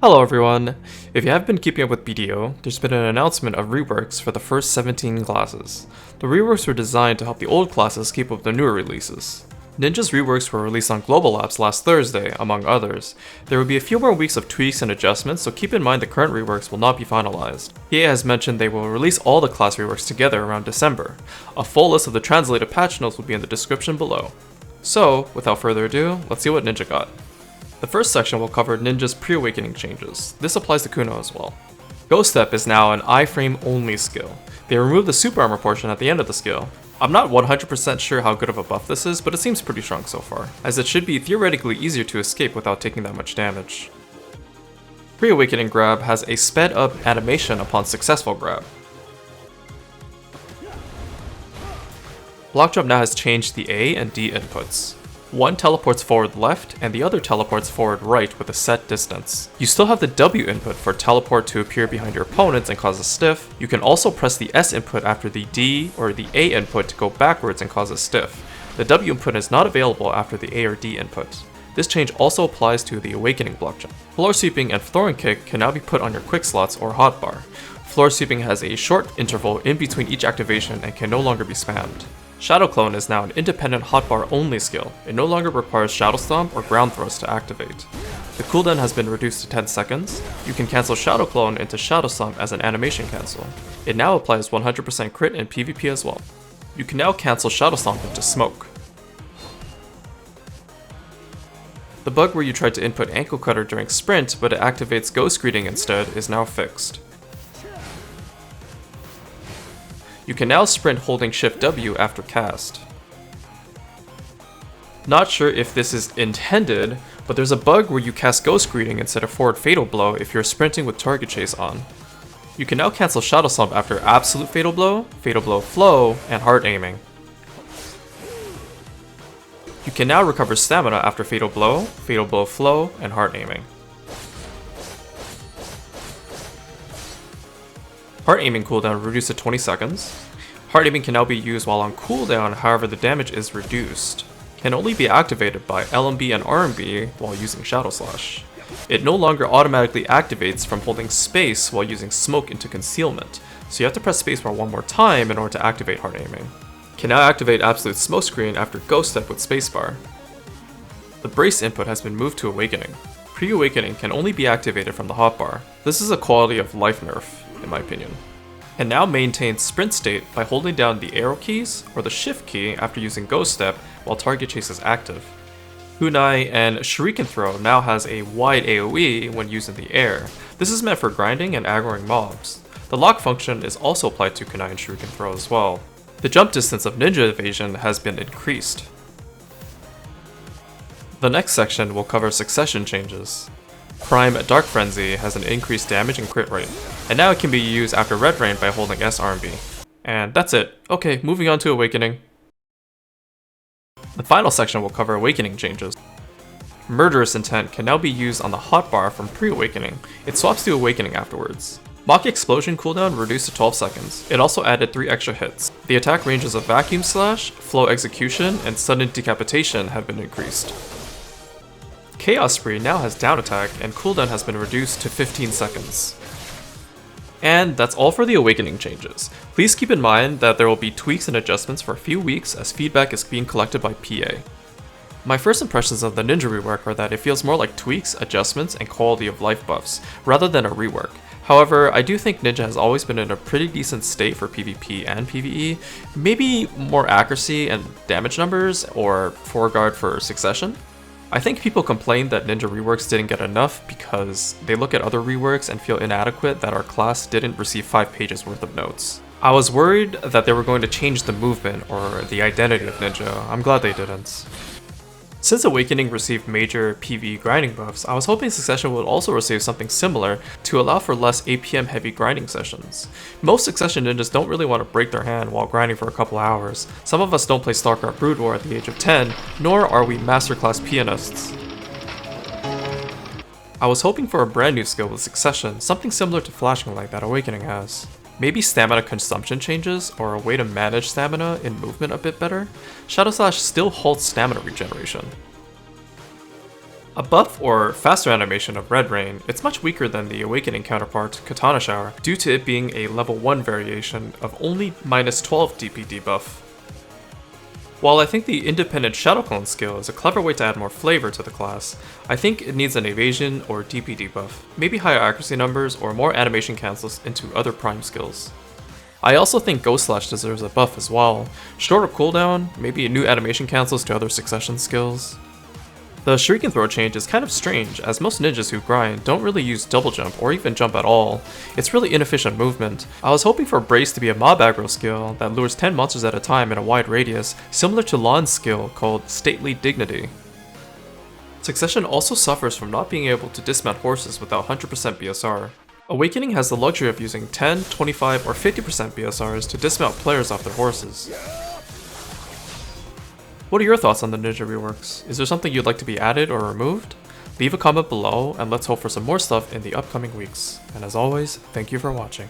Hello everyone! If you have been keeping up with BDO, there's been an announcement of reworks for the first 17 classes. The reworks were designed to help the old classes keep up with the newer releases. Ninja's reworks were released on Global Labs last Thursday, among others. There will be a few more weeks of tweaks and adjustments, so keep in mind the current reworks will not be finalized. EA has mentioned they will release all the class reworks together around December. A full list of the translated patch notes will be in the description below. So, without further ado, let's see what Ninja got. The first section will cover Ninja's pre-awakening changes. This applies to Kuno as well. Ghost Step is now an iframe only skill. They removed the super armor portion at the end of the skill. I'm not 100% sure how good of a buff this is, but it seems pretty strong so far, as it should be theoretically easier to escape without taking that much damage. Pre-awakening grab has a sped up animation upon successful grab. Block jump now has changed the A and D inputs. One teleports forward left, and the other teleports forward right with a set distance. You still have the W input for teleport to appear behind your opponents and cause a stiff. You can also press the S input after the D or the A input to go backwards and cause a stiff. The W input is not available after the A or D input. This change also applies to the Awakening block jump. Floor sweeping and throwing kick can now be put on your quick slots or hotbar. Floor sweeping has a short interval in between each activation and can no longer be spammed. Shadow Clone is now an independent hotbar only skill. It no longer requires Shadow Stomp or Ground Thrust to activate. The cooldown has been reduced to 10 seconds. You can cancel Shadow Clone into Shadow Stomp as an animation cancel. It now applies 100% crit in PvP as well. You can now cancel Shadow Stomp into Smoke. The bug where you tried to input Ankle Cutter during Sprint but it activates Ghost Greeting instead is now fixed. You can now sprint holding Shift W after cast. Not sure if this is intended, but there's a bug where you cast Ghost Greeting instead of Forward Fatal Blow if you're sprinting with Target Chase on. You can now cancel Shadow Stomp after Absolute Fatal Blow Flow, and Hard Aiming. You can now recover Stamina after Fatal Blow Flow, and Hard Aiming. Hard Aiming cooldown reduced to 20 seconds. Hard Aiming can now be used while on cooldown, however the damage is reduced. Can only be activated by LMB and RMB while using Shadow Slash. It no longer automatically activates from holding space while using Smoke into concealment, so you have to press spacebar one more time in order to activate Hard Aiming. Can now activate Absolute Smokescreen after Ghost Step with spacebar. The Brace input has been moved to Awakening. Pre-Awakening can only be activated from the hotbar. This is a quality of life nerf, in my opinion. And now maintains sprint state by holding down the arrow keys or the shift key after using Ghost Step while Target Chase is active. Kunai and Shuriken Throw now has a wide AoE when used in the air. This is meant for grinding and aggroing mobs. The lock function is also applied to Kunai and Shuriken Throw as well. The jump distance of Ninja Evasion has been increased. The next section will cover succession changes. Prime Dark Frenzy has an increased damage and crit rate, and now it can be used after Red Rain by holding S RMB. And that's it. Okay, moving on to Awakening. The final section will cover Awakening changes. Murderous Intent can now be used on the hotbar from pre-Awakening. It swaps to Awakening afterwards. Mach Explosion cooldown reduced to 12 seconds. It also added 3 extra hits. The attack ranges of Vacuum Slash, Flow Execution, and Sudden Decapitation have been increased. Chaos Spree now has down attack, and cooldown has been reduced to 15 seconds. And that's all for the Awakening changes. Please keep in mind that there will be tweaks and adjustments for a few weeks as feedback is being collected by PA. My first impressions of the Ninja rework are that it feels more like tweaks, adjustments, and quality of life buffs, rather than a rework. However, I do think Ninja has always been in a pretty decent state for PvP and PvE, maybe more accuracy and damage numbers, or foreguard for succession. I think people complain that Ninja reworks didn't get enough because they look at other reworks and feel inadequate that our class didn't receive 5 pages worth of notes. I was worried that they were going to change the movement or the identity of Ninja. I'm glad they didn't. Since Awakening received major PvE grinding buffs, I was hoping Succession would also receive something similar to allow for less APM heavy grinding sessions. Most Succession ninjas don't really want to break their hand while grinding for a couple hours. Some of us don't play StarCraft Brood War at the age of 10, nor are we masterclass pianists. I was hoping for a brand new skill with Succession, something similar to Flashing Light that Awakening has. Maybe stamina consumption changes, or a way to manage stamina in movement a bit better? Shadow Slash still halts stamina regeneration. A buff or faster animation of Red Rain, it's much weaker than the Awakening counterpart, Katana Shower, due to it being a level 1 variation of only minus 12 DP debuff. While I think the independent Shadow Clone skill is a clever way to add more flavor to the class, I think it needs an evasion or DP debuff, maybe higher accuracy numbers or more animation cancels into other prime skills. I also think Ghost Slash deserves a buff as well, shorter cooldown, maybe new animation cancels to other succession skills. The Shuriken Throw change is kind of strange, as most ninjas who grind don't really use double jump or even jump at all. It's really inefficient movement. I was hoping for Brace to be a mob aggro skill that lures 10 monsters at a time in a wide radius, similar to Lan's skill called Stately Dignity. Succession also suffers from not being able to dismount horses without 100% BSR. Awakening has the luxury of using 10, 25, or 50% BSRs to dismount players off their horses. What are your thoughts on the Ninja reworks? Is there something you'd like to be added or removed? Leave a comment below and let's hope for some more stuff in the upcoming weeks. And as always, thank you for watching.